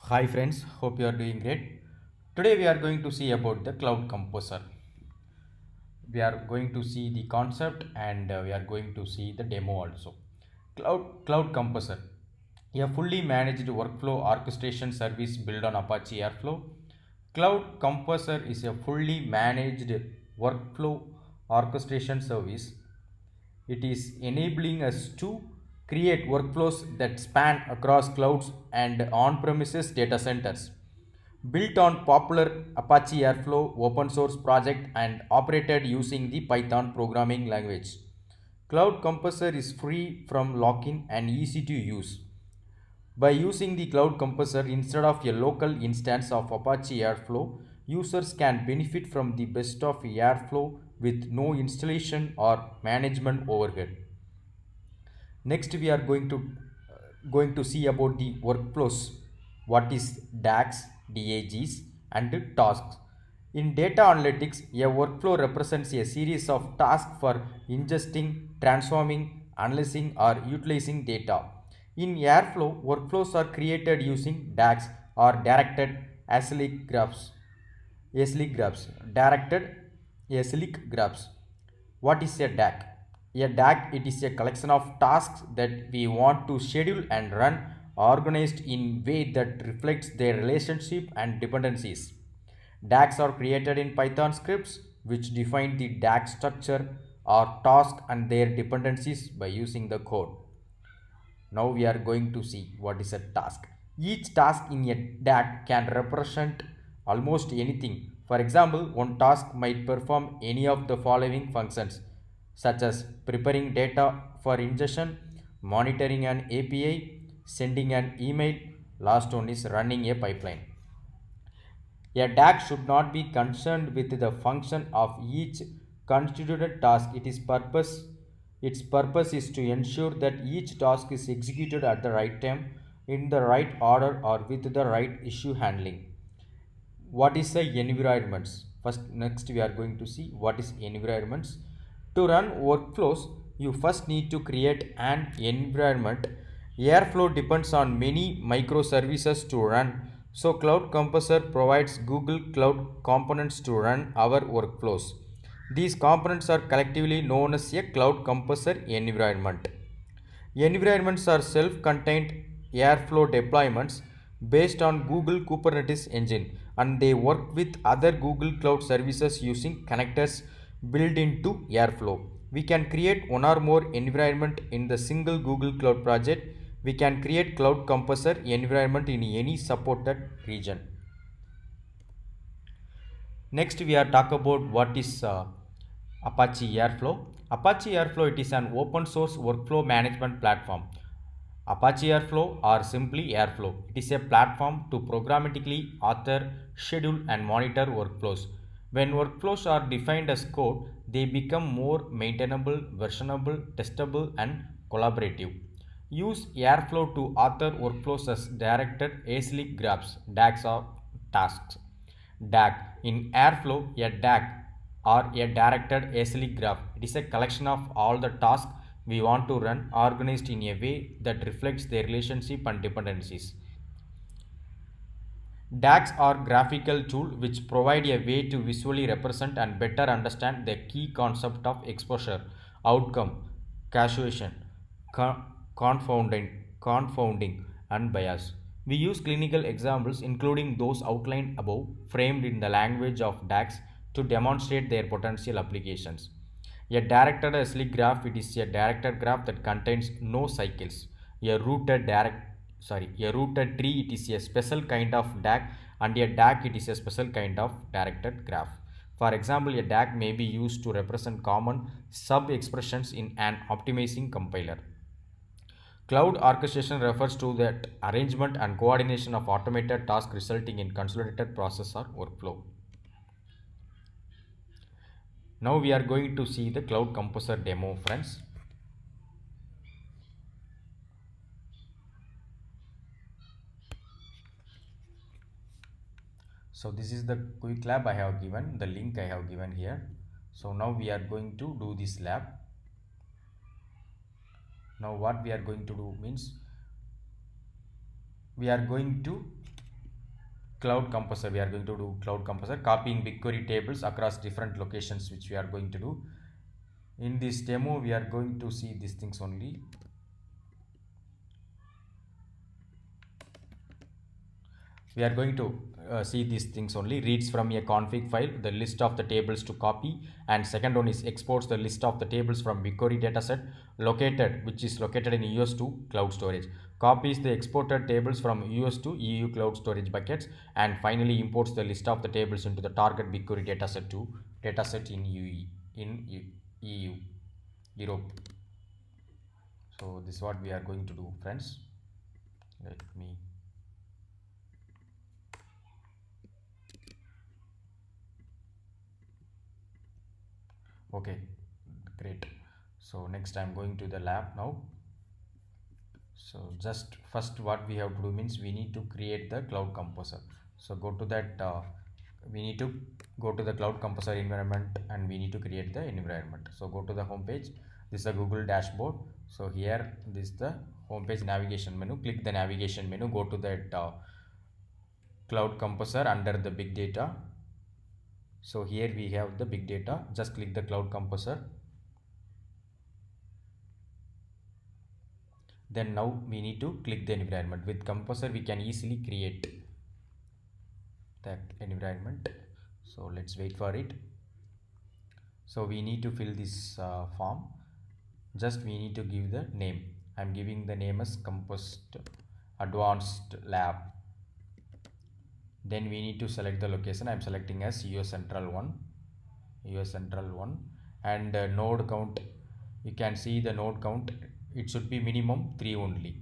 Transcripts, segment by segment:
Hi friends, hope you are doing great. Today we are going to see about the cloud composer. We are going to see the concept and we are going to see the demo also. Cloud composer, a fully managed workflow orchestration service built on Apache Airflow. Cloud composer is a fully managed workflow orchestration service. It is enabling us to create workflows that span across clouds and on-premises data centers. Built on popular Apache Airflow open source project and operated using the Python programming language. Cloud Composer is free from lock-in and easy to use. By using the Cloud Composer instead of a local instance of Apache Airflow, users can benefit from the best of Airflow with no installation or management overhead. Next, we are going to see about the workflows. What is DAGs, DAGs, and tasks? In data analytics, a workflow represents a series of tasks for ingesting, transforming, analyzing, or utilizing data. In Airflow, workflows are created using DAGs or directed acyclic graphs. Acyclic graphs. Directed acyclic graphs. What is a DAG? A DAG, it is a collection of tasks that we want to schedule and run organized in way that reflects their relationship and dependencies. DAGs are created in Python scripts which define the DAG structure or task and their dependencies by using the code. Now we are going to see what is a task. Each task in a DAG can represent almost anything. For example, one task might perform any of the following functions such as preparing data for ingestion, monitoring an API, sending an email, last one is running a pipeline. A DAG should not be concerned with the function of each constituted task. Its purpose is to ensure that each task is executed at the right time, in the right order, or with the right issue handling. What is the environments? Next we are going to see what is environments. To run workflows, you first need to create an environment. Airflow depends on many microservices to run, so Cloud Composer provides Google Cloud components to run our workflows. These components are collectively known as a Cloud Composer environment. Environments are self-contained Airflow deployments based on Google Kubernetes engine, and they work with other Google Cloud services using connectors built into Airflow. We can create one or more environment in the single Google Cloud project. We can create Cloud Composer environment in any supported region. Next, we are talk about what is Apache Airflow. Apache Airflow, it is an open source workflow management platform. Apache Airflow or simply Airflow. It is a platform to programmatically author, schedule and monitor workflows. When workflows are defined as code, they become more maintainable, versionable, testable and collaborative. Use Airflow to author workflows as directed acyclic graphs, DAGs or tasks. DAG. In Airflow, a DAG or a directed acyclic graph. It is a collection of all the tasks we want to run organized in a way that reflects their relationship and dependencies. DAGs are graphical tools which provide a way to visually represent and better understand the key concept of exposure, outcome, causation, confounding, and bias. We use clinical examples, including those outlined above, framed in the language of DAGs to demonstrate their potential applications. A directed acyclic graph, it is a directed graph that contains no cycles. A rooted tree, it is a special kind of DAG, and a DAG, it is a special kind of directed graph. For example, a DAG may be used to represent common sub-expressions in an optimizing compiler. Cloud orchestration refers to that arrangement and coordination of automated tasks resulting in consolidated process or workflow. Now we are going to see the Cloud Composer demo, friends. So this is the quick lab I have given, the link I have given here. So now we are going to do this lab. Now what we are going to do means we are going to cloud composer. We are going to do cloud composer, copying BigQuery tables across different locations, which we are going to do. In this demo, we are going to see these things only. We are going to see these things only. Reads from a config file the list of the tables to copy, and second one is exports the list of the tables from BigQuery dataset located, which is located in US to cloud storage, copies the exported tables from US to EU cloud storage buckets, and finally imports the list of the tables into the target BigQuery dataset in EU Europe. So this is what we are going to do, friends. Let me Okay, great. So next I'm going to the lab now. So just first what we have to do means we need to create the cloud composer. So go to that we need to go to the cloud composer environment and we need to create the environment. So go to the home page. This is a Google dashboard. So here this is the home page navigation menu. Click the navigation menu. Go to that cloud composer under the big data. So here we have the big data. Just click the cloud composer. Then now we need to click the environment. With composer we can easily create that environment. So let's wait for it. So we need to fill this form. Just we need to give the name. I'm giving the name as compost advanced lab. Then we need to select the location. I'm selecting as US Central 1, and node count. You can see the node count. It should be minimum 3 only.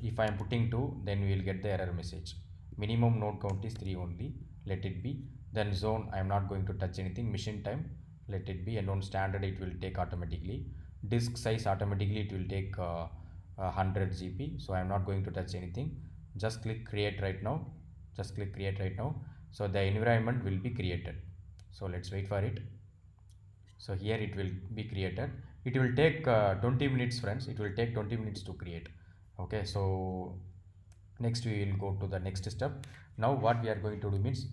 If I am putting 2, then we will get the error message. Minimum node count is 3 only. Let it be. Then zone, I am not going to touch anything. Machine time, let it be. And on standard, it will take automatically. Disk size, automatically it will take 100 GB. So I am not going to touch anything. Just click create right now. So the environment will be created. So let's wait for it. So here it will be created. It will take 20 minutes, friends. It will take 20 minutes to create. Okay, so next we will go to the next step. Now what we are going to do means,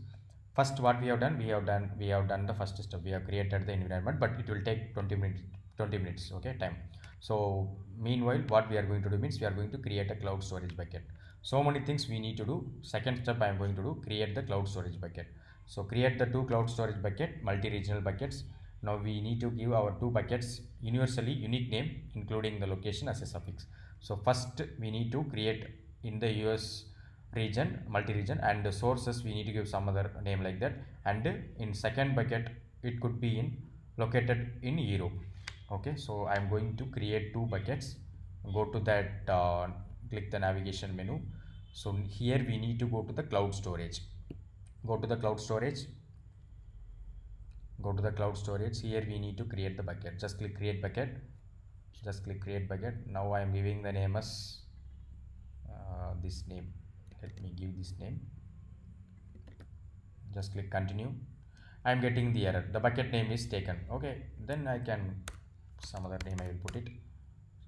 first what we have done the first step. We have created the environment, but it will take 20 minutes, okay, time. So meanwhile what we are going to do means we are going to create a cloud storage bucket. So many things we need to do. Second step I am going to do, create the cloud storage bucket. So create the 2 cloud storage bucket, multi-regional buckets. Now we need to give our 2 buckets universally unique name, including the location as a suffix. So first we need to create in the US region, multi-region, and the sources we need to give some other name like that. And in second bucket it could be in located in Europe. Okay, so I am going to create 2 buckets. Go to that click the navigation menu. So here we need to go to the cloud storage. Go to the cloud storage. Here we need to create the bucket. Just click create bucket. Now I am giving the name as this name. Let me give this name. Just click continue. I am getting the error. The bucket name is taken. Okay, then I can some other name I will put it.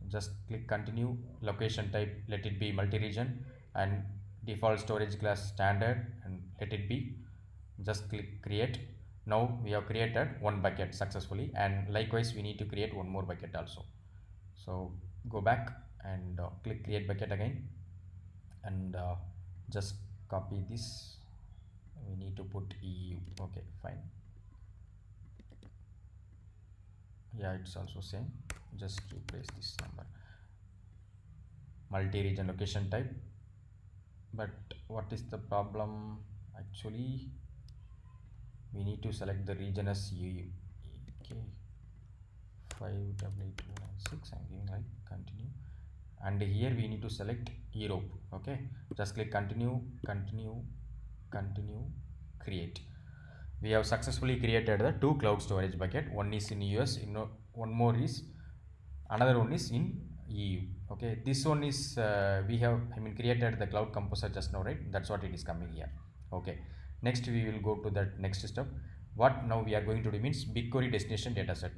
Just click continue. Location type, let it be multi-region, and default storage class standard, and let it be. Just click create. Now we have created 1 bucket successfully, and likewise we need to create 1 more bucket also. So go back and click create bucket again, and just copy this. We need to put EU. Okay, fine. Yeah, it's also same. Just replace this number. Multi-region location type. But what is the problem? Actually, we need to select the region as EU. Okay, 5W296. I'm giving like continue, and here we need to select Europe. Okay, just click continue, create. We have successfully created the 2 cloud storage bucket. One is in US, one more is another one is in EU. Okay, this one is we have created the cloud composer just now, right? That's what it is coming here. Okay, next we will go to that next step. What now we are going to do means BigQuery destination dataset.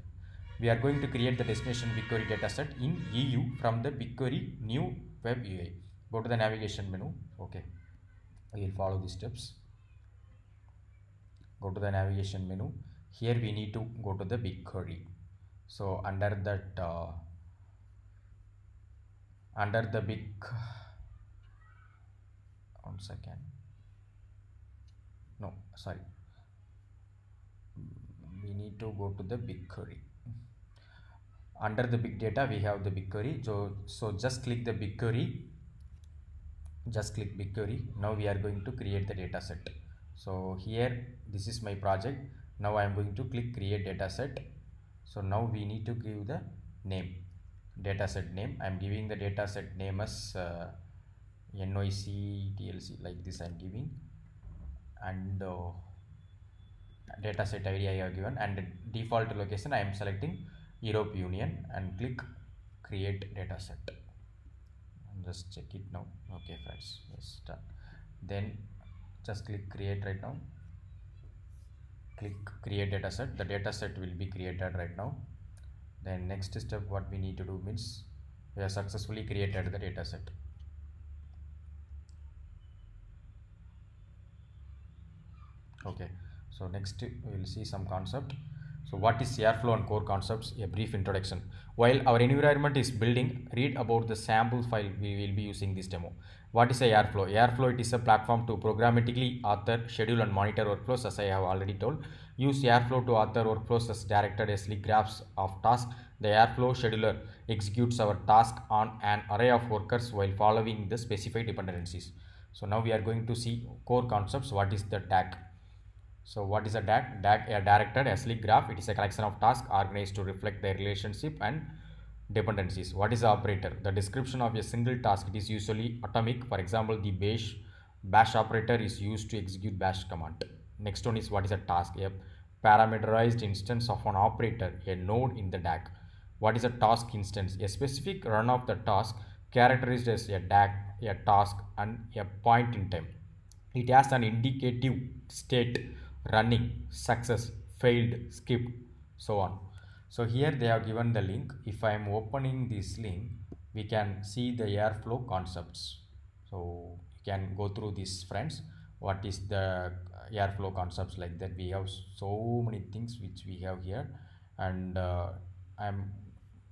We are going to create the destination BigQuery dataset in EU from the BigQuery new web UI. Go to the navigation menu. Okay, We will follow the steps. Go to the navigation menu. Here we need to go to the BigQuery. So under the big, one second, no, sorry, we need to go to the BigQuery. Under the big data we have the BigQuery. So just click the BigQuery. Just click BigQuery. Now we are going to create the data set. So here this is my project. Now I am going to click create data set. So now we need to give the name, dataset name. I am giving the dataset name as NOIC like this I am giving, and dataset ID I have given, and default location I am selecting Europe Union and click create dataset. Just check it now. Okay friends, yes, done. Then just click create right now. Click create dataset. The dataset will be created right now. Then next step what we need to do means we have successfully created the dataset. Okay, so next we will see some concept. So what is Airflow and core concepts? A brief introduction. While our environment is building, read about the sample file we will be using this demo. What is a Airflow? Airflow, it is a platform to programmatically author, schedule and monitor workflows, as I have already told. Use Airflow to author workflows as directed as graphs of tasks. The Airflow scheduler executes our task on an array of workers while following the specified dependencies. So now we are going to see core concepts. What is the DAG? So what is a DAG? DAG, a directed acyclic graph. It is a collection of tasks organized to reflect their relationship and dependencies. What is the operator? The description of a single task. It is usually atomic. For example, the bash operator is used to execute bash command. Next one is what is a task? A parameterized instance of an operator, a node in the DAG. What is a task instance? A specific run of the task characterized as a DAG, a task, and a point in time. It has an indicative state, running, success, failed, skipped, so on. So here they have given the link. If I am opening this link, we can see the Airflow concepts. So you can go through this, friends. What is the Airflow concepts? Like that we have so many things which we have here, and I'm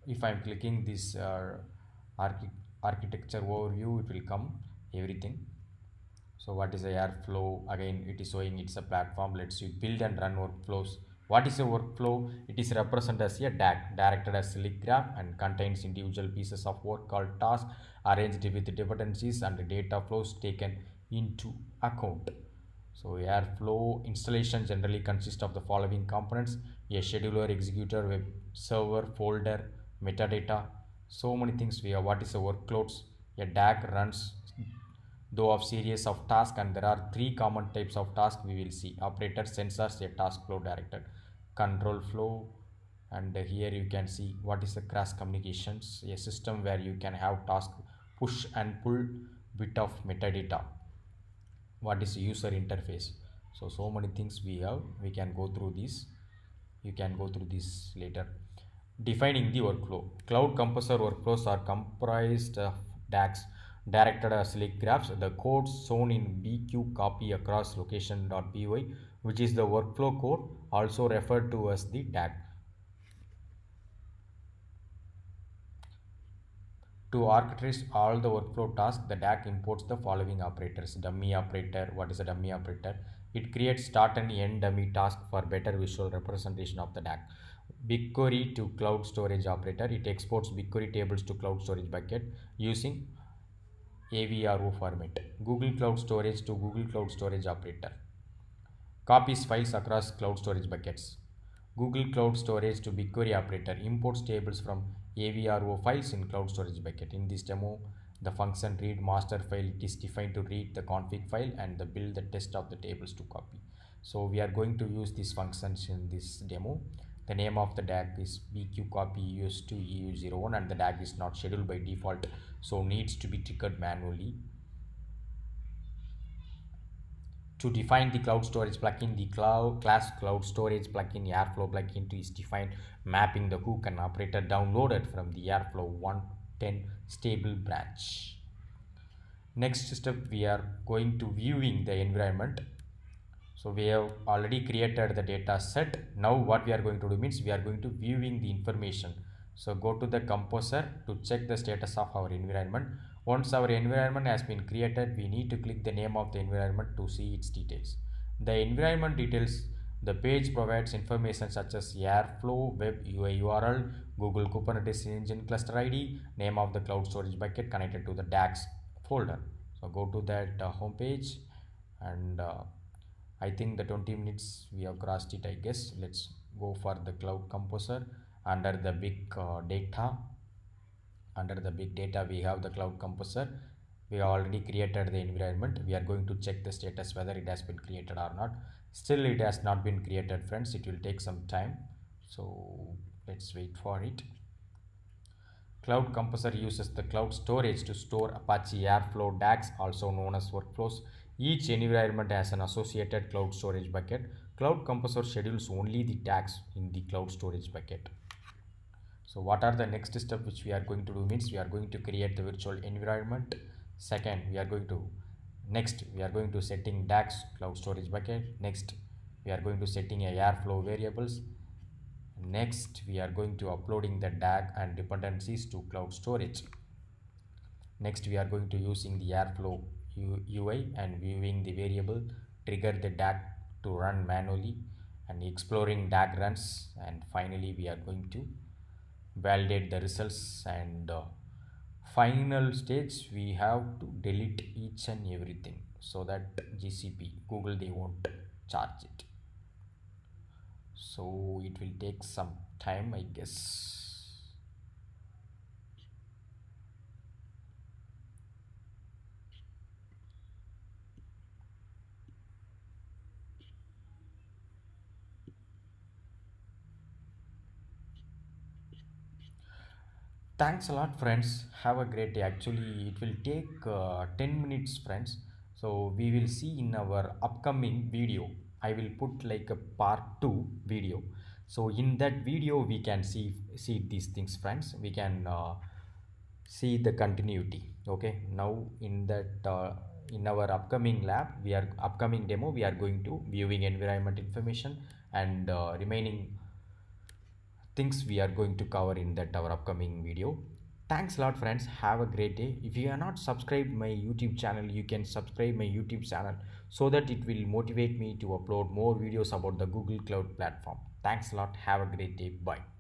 if I'm clicking this architecture overview, it will come everything. So what is a Airflow? Again, it is showing it's a platform lets you build and run workflows. What is a workflow? It is represented as a DAG, directed as a graph, and contains individual pieces of work called tasks arranged with dependencies and data flows taken into account. So Airflow installation generally consists of the following components: a scheduler, executor, web server, folder, metadata. So many things we have. What is a workloads? A DAG runs though of series of tasks, and there are three common types of tasks we will see: operator, sensors, a task flow directed, control flow. And here you can see what is the cross communications, a system where you can have task push and pull bit of metadata. What is user interface? So many things we have, we can go through this, you can go through this later. Defining the workflow. Cloud Composer workflows are comprised of DAGs, directed acyclic graphs. The code shown in BQ copy across location.py, which is the workflow code, also referred to as the DAG. To orchestrate all the workflow tasks, the DAG imports the following operators. Dummy operator. What is a dummy operator? It creates start and end dummy task for better visual representation of the DAG. BigQuery to cloud storage operator. It exports BigQuery tables to cloud storage bucket using AVRO format. Google Cloud Storage to Google Cloud Storage operator. Copies files across cloud storage buckets. Google Cloud Storage to BigQuery operator imports tables from AVRO files in cloud storage bucket. In this demo, the function read master file, it is defined to read the config file and the build the test of the tables to copy. So we are going to use these functions in this demo. The name of the DAG is BQ copy used to EU01, and the DAG is not scheduled by default, so needs to be triggered manually. To define the cloud storage plugin, the class cloud storage plugin Airflow plugin is defined, mapping the hook and operator downloaded from the Airflow 110 stable branch. Next step, we are going to viewing the environment. So we have already created the data set. Now what we are going to do means we are going to viewing the information. So go to the composer to check the status of our environment. Once our environment has been created, we need to click the name of the environment to see its details. The environment details, the page provides information such as Airflow, web UI URL, Google Kubernetes Engine cluster ID, name of the cloud storage bucket connected to the DAX folder. So go to that home page, and I think the 20 minutes we have crossed it, I guess. Let's go for the cloud composer. Under the big data, under the big data, we have the cloud composer. We have already created the environment. We are going to check the status whether it has been created or not. Still, it has not been created, friends. It will take some time. So let's wait for it. Cloud Composer uses the cloud storage to store Apache Airflow DAGs, also known as workflows. Each environment has an associated cloud storage bucket. Cloud Composer schedules only the DAGs in the cloud storage bucket. So what are the next step which we are going to do means we are going to create the virtual environment. Second, we are going to setting DAX cloud storage bucket. Next, we are going to setting a Airflow variables. Next, we are going to uploading the DAG and dependencies to cloud storage. Next, we are going to using the Airflow UI and viewing the variable, trigger the DAG to run manually, and exploring DAG runs. And finally, we are going to validate the results, and final stage we have to delete each and everything so that GCP Google they won't charge it. So it will take some time, I guess. Thanks a lot, friends. Have a great day. Actually, it will take 10 minutes, friends. So we will see in our upcoming video. I will put like a part 2 video. So in that video, we can see these things, friends. We can see the continuity. Okay. Now in our upcoming lab, we are upcoming demo. We are going to viewing environment information, and remaining things we are going to cover in that our upcoming video. Thanks a lot, friends. Have a great day. If you are not subscribed my YouTube channel, you can subscribe my YouTube channel so that it will motivate me to upload more videos about the Google Cloud platform. Thanks a lot. Have a great day. Bye.